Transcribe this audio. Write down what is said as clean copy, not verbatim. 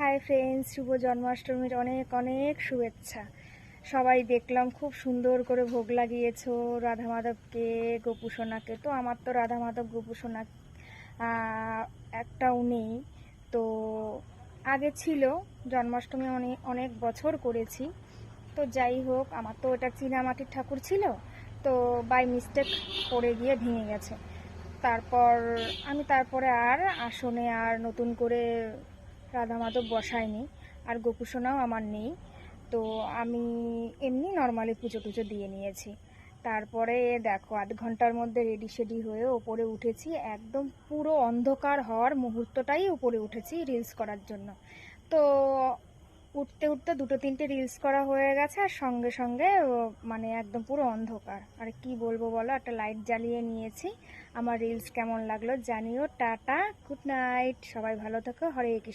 Hi friends, শুভ জন্মাষ্টমীর অনেক অনেক শুভেচ্ছা। সবাই দেখলাম খুব সুন্দর করে ভোগ লাগিয়েছো রাধা মাধবকে, গোপু সোনাকে। তো আমার তো রাধা মাধব গোপু সোনা একটাও নেই। তো আগে ছিল, জন্মাষ্টমী অনেক অনেক বছর করেছি। তো যাই হোক, আমার তো ওটা চীনামাটির ঠাকুর ছিল, তো বাই মিস্টেক পড়ে গিয়ে ভেঙে গেছে। তারপরে আর আসনে আর নতুন করে রাধা মাধব বসায়নি, আর গোপুসোনাও আমার নেই। তো আমি এমনি নর্মালি পুজো টুজো দিয়ে নিয়েছি। তারপরে দেখো, আধ ঘন্টার মধ্যে রেডি সেডি হয়ে ওপরে উঠেছি, একদম পুরো অন্ধকার হওয়ার মুহূর্তটাই উপরে উঠেছি রিলস করার জন্য। তো উঠতে উঠতে দুটো তিনটে রিলস করা হয়ে গেছে, আর সঙ্গে সঙ্গে মানে একদম পুরো অন্ধকার। আর কি বলবো বলো, একটা লাইট জ্বালিয়ে নিয়েছি। আমার রিলস কেমন লাগলো জানিও। টাটা, গুড নাইট, সবাই ভালো থেকো, হরে কৃষ্ণ।